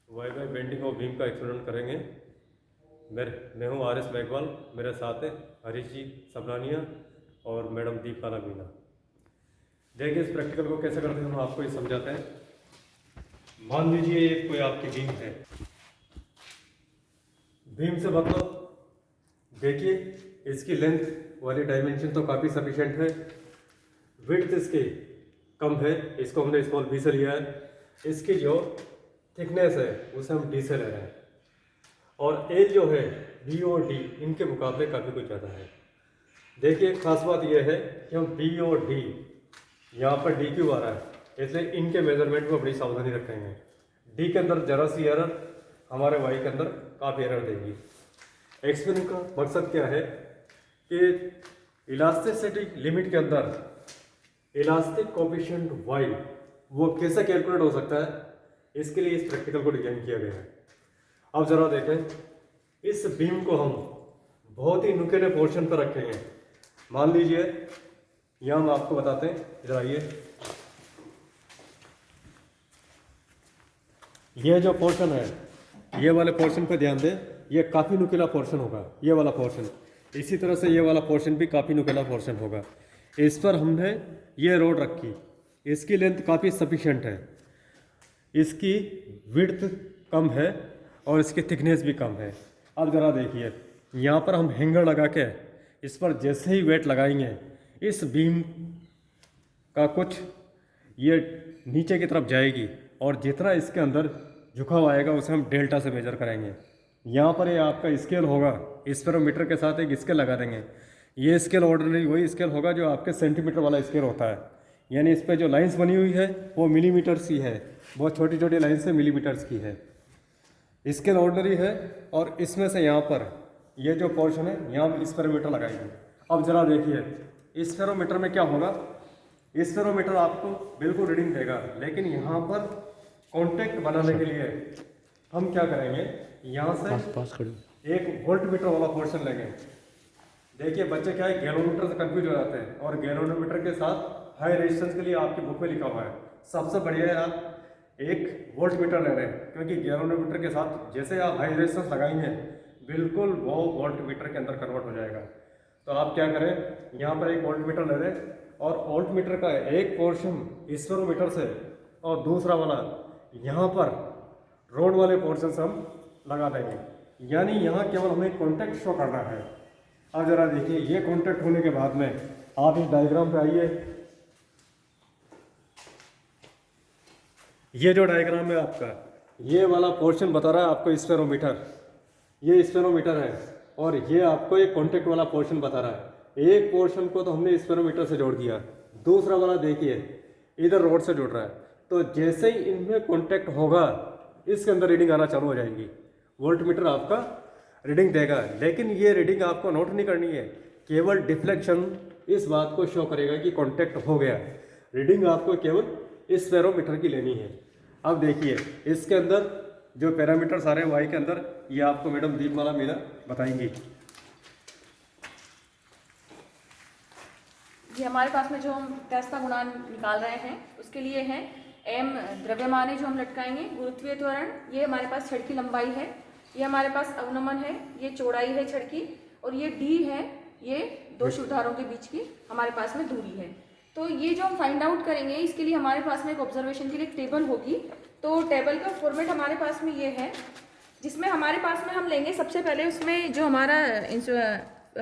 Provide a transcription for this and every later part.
Y Y bending और beam का experiment करेंगे। मैं हूँ आर एस मेघवाल, मेरे साथ है हरीश जी सबलानिया और मैडम दीपाला मीना। देखिए इस प्रैक्टिकल को कैसे करते हैं हम आपको ये समझाते हैं। मान लीजिए ये कोई आपकी बीम है। बीम से मतलब देखिए इसकी लेंथ वाली डायमेंशन तो काफ़ी सफिशिएंट है, विड्थ इसकी कम है, इसको हमने स्मॉल बी से लिया है। इसकी जो थिकनेस है उसे हम डी से ले रहे हैं और एज जो है बी और डी इनके मुकाबले काफ़ी कुछ ज़्यादा है। देखिए खास बात यह है कि हम बी और डी यहाँ पर डी क्यों आ रहा है, इसलिए इनके मेजरमेंट में बड़ी सावधानी रखेंगे। डी के अंदर जरा सी एरर हमारे वाई के अंदर काफ़ी एरर देगी। एक्सपेरिमेंट का मकसद क्या है कि इलास्टिसिटी लिमिट के अंदर इलास्टिक कोफिशिएंट वाई वो कैसे कैलकुलेट हो सकता है, इसके लिए इस प्रैक्टिकल को डिजाइन किया गया है। अब जरा देखें, इस बीम को हम बहुत ही नुकीले पोर्शन पर रखेंगे। मान लीजिए यहाँ हम आपको बताते हैं, इधर आइए। ये जो पोर्शन है, ये वाले पोर्शन पे ध्यान दें, ये काफ़ी नुकीला पोर्शन होगा, ये वाला पोर्शन। इसी तरह से ये वाला पोर्शन भी काफ़ी नुकीला पोर्शन होगा। इस पर हमने ये रोड रखी, इसकी लेंथ काफ़ी सफिशिएंट है, इसकी विड्थ कम है और इसकी थिकनेस भी कम है। अब ज़रा देखिए यहाँ पर हम हैंगर लगा के इस पर जैसे ही वेट लगाएंगे इस बीम का कुछ ये नीचे की तरफ जाएगी और जितना इसके अंदर झुकाव आएगा उसे हम डेल्टा से मेजर करेंगे। यहाँ पर ये आपका स्केल होगा, स्पेरोमीटर के साथ एक स्केल लगा देंगे। ये स्केल ऑर्डिनरी वही स्केल होगा जो आपके सेंटीमीटर वाला स्केल होता है, यानी इस पर जो लाइंस बनी हुई है वो मिलीमीटर्स की है, बहुत छोटी छोटी लाइंस से मिलीमीटर्स की है। स्केल ऑर्डिनरी है और इसमें से यहाँ पर ये जो पोर्शन है यहाँ हम स्पेरोमीटर लगाएंगे। अब ज़रा देखिए स्पेरोमीटर में क्या होगा, स्पेरोमीटर आपको बिल्कुल रीडिंग देगा, लेकिन यहाँ पर कॉन्टेक्ट बनाने के लिए हम क्या करेंगे, यहाँ से एक वोल्ट मीटर वाला पोर्शन लेंगे। देखिए बच्चे क्या है गैलोमीटर से कंफ्यूज हो जाते हैं और गैलोमीटर के साथ हाई रेजिस्टेंस के लिए आपकी बुक में लिखा हुआ है। सबसे बढ़िया है आप एक वोल्ट मीटर ले रहे हैं, क्योंकि गैलोमीटर के साथ जैसे आप हाई रेजिस्टेंस लगाएंगे बिल्कुल वो वोल्ट मीटर के अंदर कन्वर्ट हो जाएगा। तो आप क्या करें, यहाँ पर एक वोल्ट मीटर ले रहे हैं और वोल्ट मीटर का एक पोर्शन स्पेरोमीटर से और दूसरा वाला यहाँ पर रोड वाले पोर्शन से हम लगा देंगे, यानी यहाँ केवल हमें कॉन्टैक्ट शो करना है। अब जरा देखिए ये कॉन्टैक्ट होने के बाद में आप इस डायग्राम पे आइए। ये जो डायग्राम है आपका, ये वाला पोर्शन बता रहा है आपको स्पेरोमीटर, ये स्पेरोमीटर है और ये आपको एक कॉन्टैक्ट वाला पोर्शन बता रहा है। एक पोर्शन को तो हमने स्पेरोमीटर से जोड़ दिया, दूसरा वाला देखिए इधर रोड से जुड़ रहा है। तो जैसे ही इनमें कॉन्टैक्ट होगा इसके अंदर रीडिंग आना चालू हो जाएंगी, वोल्ट मीटर आपका रीडिंग देगा। लेकिन ये रीडिंग आपको नोट नहीं करनी है, केवल डिफ्लेक्शन इस बात को शो करेगा कि कॉन्टैक्ट हो गया। रीडिंग आपको केवल स्पेरोमीटर की लेनी है। अब देखिए इसके अंदर जो पैरामीटर्स आ रहे हैं वाई के अंदर, ये आपको मैडम दीपमाला मीना बताएंगी। ये हमारे पास में जो हम टेस्ट का गुणांक निकाल रहे हैं उसके लिए है एम द्रव्यमान है जो हम लटकाएंगे, गुरुत्वीय त्वरण, ये हमारे पास छड़ की लंबाई है, ये हमारे पास अवनमन है, ये चौड़ाई है छड़ की, और ये डी है, ये दो शिवधारों के बीच की हमारे पास में दूरी है। तो ये जो हम फाइंड आउट करेंगे इसके लिए हमारे पास में एक ऑब्जर्वेशन के लिए एक टेबल होगी। तो टेबल का फॉर्मेट हमारे पास में ये है, जिसमें हमारे पास में हम लेंगे सबसे पहले उसमें जो हमारा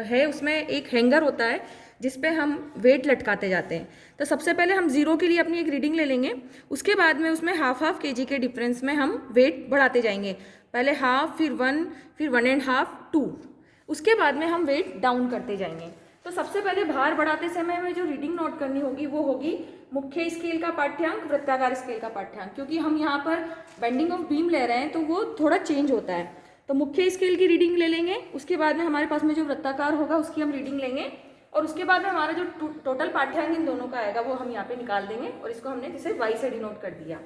है उसमें एक हैंगर होता है जिस पे हम वेट लटकाते जाते हैं। तो सबसे पहले हम 0 के लिए अपनी एक रीडिंग ले लेंगे, उसके बाद में उसमें हाफ kg के डिफरेंस में हम वेट बढ़ाते जाएंगे, पहले हाफ, फिर 1, फिर 1.5, 2, उसके बाद में हम वेट डाउन करते जाएंगे। तो सबसे पहले भार बढ़ाते समय हमें जो रीडिंग नोट करनी होगी वो होगी मुख्य स्केल का पाठ्यांक, वृत्ताकार स्केल का पाठ्यांक, क्योंकि हम यहाँ पर बेंडिंग ऑफ बीम ले रहे हैं तो वो थोड़ा चेंज होता है। तो मुख्य स्केल की रीडिंग ले लेंगे, उसके बाद में हमारे पास में जो वृत्ताकार होगा उसकी हम रीडिंग लेंगे, और उसके बाद में हमारा जो टोटल पाठ्यांक इन दोनों का आएगा वो हम यहाँ पे निकाल देंगे, और इसको हमने जैसे वाई से डिनोट कर दिया।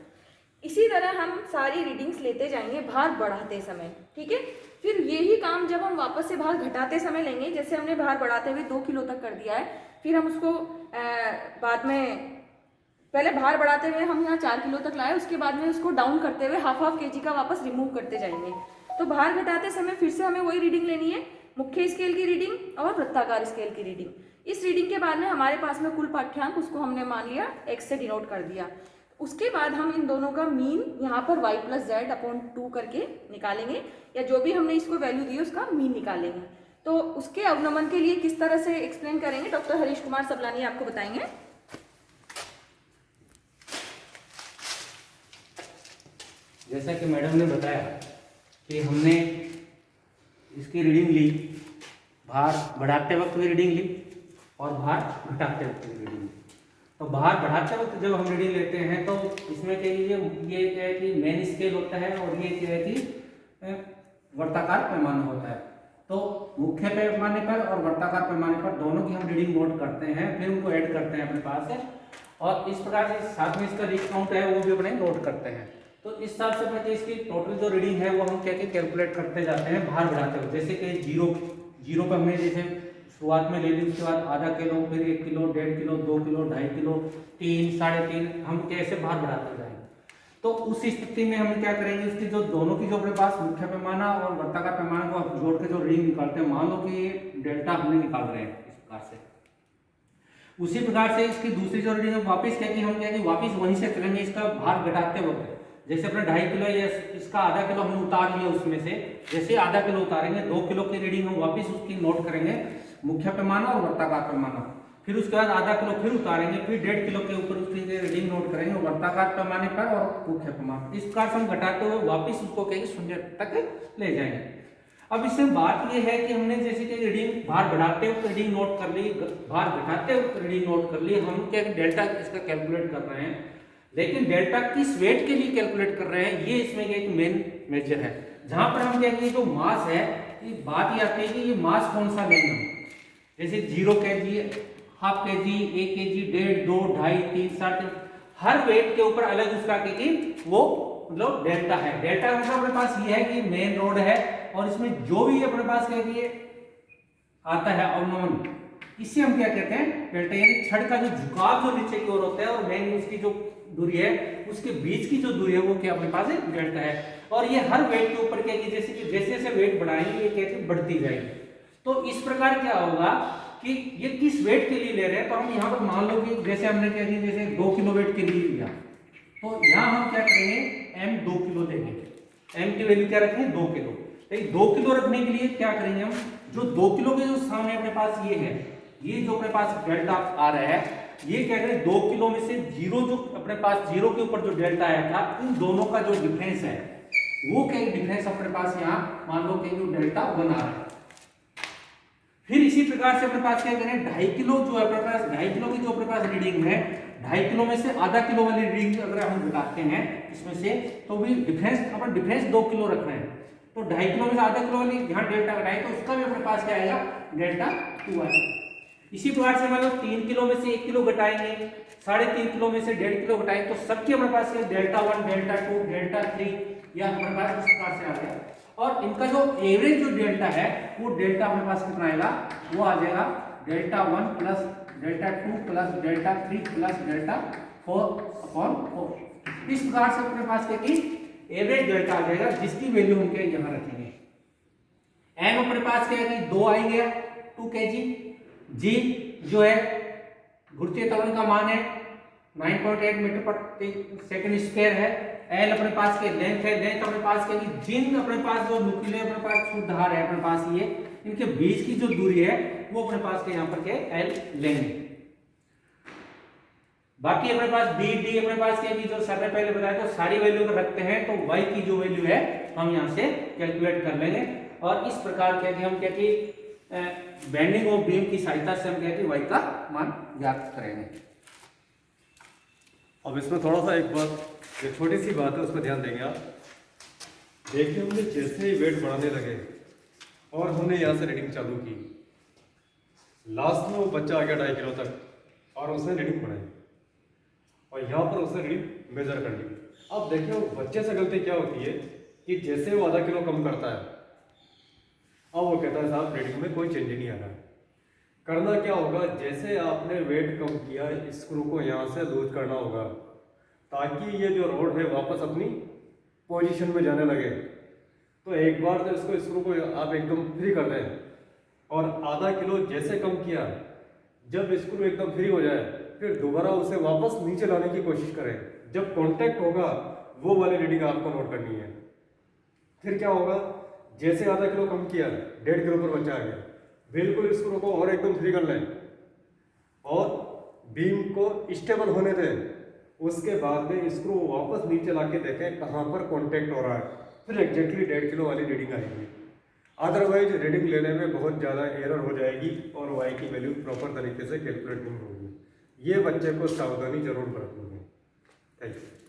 इसी तरह हम सारी रीडिंग्स लेते जाएंगे भार बढ़ाते समय, ठीक है। फिर यही काम जब हम वापस से भार घटाते समय लेंगे, जैसे हमने भार बढ़ाते हुए 2 किलो तक कर दिया है, फिर हम उसको बाद में पहले भार बढ़ाते हुए हम यहाँ 4 किलो तक लाए, उसके बाद में उसको डाउन करते हुए हाफ हाफ केजी का वापस रिमूव करते जाएंगे। तो भार घटाते समय फिर से हमें वही रीडिंग लेनी है, मुख्य स्केल की रीडिंग और वृत्ताकार स्केल की रीडिंग। इस रीडिंग के बाद में हमारे पास में कुल पाठ्यांक, उसको हमने मान लिया x से डिनोट कर दिया। उसके बाद हम इन दोनों का मीन यहाँ पर y + z/2 करके निकालेंगे, या जो भी हमने इसको वैल्यू दी उसका मीन निकालेंगे। तो उसके अवनमन के लिए किस तरह से एक्सप्लेन करेंगे, डॉक्टर हरीश कुमार सबलानी आपको बताएंगे। जैसा कि मैडम ने बताया कि हमने इसकी रीडिंग ली, भार बढ़ाते वक्त भी रीडिंग ली और भार घटाते वक्त भी रीडिंग ली। तो भार बढ़ाते वक्त जब हम रीडिंग लेते हैं तो इसमें क्या ये क्या है कि मेन स्केल होता है और ये क्या है कि वर्ताकार पैमाना होता है। तो मुख्य पैमाने पर और वर्ताकार पैमाने पर दोनों की हम रीडिंग नोट करते हैं, फिर उनको ऐड करते हैं अपने पास है, और इस प्रकार से साथ में इसका रीड काउंट है वो भी अपने नोट करते हैं। तो इस हिसाब से अपने इसकी टोटल जो रीडिंग है वो हम क्या कैलकुलेट करते जाते हैं भार बढ़ाते हुए। जैसे कि जीरो पे हमने जैसे शुरुआत में ले ली, उसके बाद आधा किलो, फिर 1 किलो, 1.5 किलो, 2 किलो, 2.5 किलो, 3, 3.5, हम कैसे भार बढ़ाते जाएंगे। तो उस स्थिति में हम क्या करेंगे, इसकी जो दोनों की जो अपने पास मुख्य पैमाना और वर्ताकार पैमाना को जोड़ के जो रीडिंग निकालते हैं, मान लो कि ये डेल्टा हमने निकाल रहे हैं इस प्रकार से, उसी प्रकार से इसकी दूसरी जो रीडिंग है वापस क्या कि हम क्या कि वापस वहीं से करेंगे इसका भार घटाते वक्त। जैसे अपने 2.5 किलो या इसका आधा किलो हमने उतार लिया, उसमें से जैसे आधा किलो उतारेंगे 2 किलो की रीडिंग हम वापस उसकी नोट करेंगे, मुख्य पैमाना और वर्ताकार पैमाना। फिर उसके बाद आधा किलो फिर उतारेंगे, फिर 1.5 किलो के ऊपर उसकी रीडिंग नोट करेंगे वर्ताकार पैमाने पर और मुख्य पैमाना। इस प्रकार से हम घटाते हुए वापस उसको कहेंगे 0 तक ले जाएंगे। अब इससे बात यह है कि हमने जैसे कि रीडिंग भार बढ़ाते हुए रीडिंग नोट कर ली, भार घटाते हुए रीडिंग नोट कर ली, हम क्या डेल्टा इसका कैलकुलेट कर रहे हैं, लेकिन डेल्टा किस वेट के लिए कैलकुलेट कर रहे हैं, ये इसमें एक मेन मेजर है। जहां पर हम क्या जो मास है, ये बात ये आती है कि ये मास कौन सा लेंगे हम, जैसे 0 kg, हाफ kg, 1 kg, 1.5, 2, 2.5, 3, 3.5, हर वेट के ऊपर अलग उसका वो मतलब डेल्टा है। डेल्टा मतलब अपने पास ये है कि मेन रोड है और इसमें जो भी अपने पास क्या आता है अवनमन, इसे हम क्या कहते हैं डेल्टा, यानी छड़ का जो झुकाव जो नीचे की ओर होता है और मेन उसकी जो दूरी है उसके बीच की जो दूरी है वो क्या अपने पास है डेल्टा है। और ये हर वेट के ऊपर क्या कि जैसे जैसे वेट बढ़ाएंगे ये क्या बढ़ती जाएगी। तो इस प्रकार क्या होगा कि ये किस वेट के लिए ले रहे हैं, तो हम यहाँ पर मान लो कि जैसे हमने क्या किया, जैसे 2 किलो वेट के लिए लिया, तो यहाँ हम क्या करेंगे m 2 किलो लेंगे, m की वैल्यू क्या रखें 2 किलो। 2 किलो रखने के लिए क्या करेंगे हम, जो 2 किलो के जो सामने अपने पास ये है, ये जो अपने पास डेल्टा आ रहा है, ये क्या करें 2 किलो में से जीरो जो अपने पास जीरो के ऊपर जो डेल्टा आया था, इन दोनों का जो डिफरेंस है वो क्या डिफरेंस अपने पास यहाँ मान लो कि डेल्टा 1 आ रहा है। फिर इसी प्रकार से अपने पास क्या करें 2.5 किलो जो है अपने पास, 2.5 किलो की जो अपने पास रीडिंग है, 2.5 किलो में से आधा किलो वाली रीडिंग अगर हम घटाते हैं इसमें से, तो भी डिफरेंस अपन डिफरेंस 2 किलो रख रहे हैं, तो 2.5 किलो में से आधा किलो वाली यहाँ डेल्टा घटाए तो उसका भी अपने पास क्या आएगा डेल्टा 2 आएगा। इसी प्रकार से मान लो 3 किलो में से 1 किलो घटाएंगे, 3.5 किलो में से 1.5 किलो घटाएंगे, तो सबके अपने पास डेल्टा 1, डेल्टा 2, डेल्टा 3 या अपने पास इस प्रकार से आ गया। और इनका जो एवरेज जो डेल्टा है वो डेल्टा अपने पास कितना आएगा, वो आ जाएगा delta 1 plus delta 2 plus delta 3 plus delta 4/4। इस प्रकार से अपने पास क्या कि एवरेज डेल्टा आ जाएगा, जिसकी वैल्यू हम क्या यहाँ रखेंगे। एम अपने पास क्या है कि 2 आ गया 2 kg, जी जो है गुरुत्वीय त्वरण का मान है 9.8 मीटर पर सेकंड स्क्वायर है, एल अपने पास के लेंथ है, लेंथ अपने पास के जिन अपने पास जो नुकीले अपने पास शुद्ध धार है अपने पास ये इनके बीच की जो दूरी है वो अपने पास के यहाँ पर के एल लेंगे। बाकी अपने पास बी डी अपने पास के जो सर ने पहले बताया तो सारी वैल्यू अगर रखते हैं तो y की जो वैल्यू है हम यहाँ से कैलकुलेट कर लेंगे और इस प्रकार क्या कि हम क्या कि बेंडिंग ऑफ बीम की सहायता से हम क्या कि y का मान ज्ञात करेंगे। अब इसमें थोड़ा सा एक बात, एक छोटी सी बात है, उस पर ध्यान देंगे आप। देखिए हमने जैसे ही वेट बढ़ाने लगे और हमने यहाँ से रीडिंग चालू की, लास्ट में वो बच्चा आ गया 2.5 किलो तक और उसने रीडिंग बढ़ाई और यहाँ पर उसने रीडिंग मेजर कर ली। अब देखिए वो बच्चे से गलती क्या होती है कि जैसे वो आधा किलो कम करता है, अब वो कहता है साहब रीडिंग में कोई चेंज नहीं आ रहा है। करना क्या होगा, जैसे आपने वेट कम किया, स्क्रू को यहाँ से लूज करना होगा ताकि ये जो रोड है वापस अपनी पोजीशन में जाने लगे। तो एक बार तो इसको स्क्रू को आप एकदम फ्री कर दें और आधा किलो जैसे कम किया, जब स्क्रू एकदम फ्री हो जाए फिर दोबारा उसे वापस नीचे लाने की कोशिश करें। जब कांटेक्ट होगा वो वाली रीडिंग आपको नोट करनी है। फिर क्या होगा, जैसे आधा किलो कम किया 1.5 किलो पर बचा गया, बिल्कुल स्क्रू को और एकदम फ्री कर लें और बीम को स्टेबल होने दें। उसके बाद में स्क्रू वापस नीचे ला के देखें कहाँ पर कांटेक्ट हो रहा है, फिर एग्जैक्टली 1.5 किलो वाली रीडिंग आएगी। अदरवाइज रीडिंग लेने में बहुत ज़्यादा एरर हो जाएगी और वाई की वैल्यू प्रॉपर तरीके से कैलकुलेट नहीं होगी। ये बच्चे को सावधानी जरूर बरतनी है। Thank you.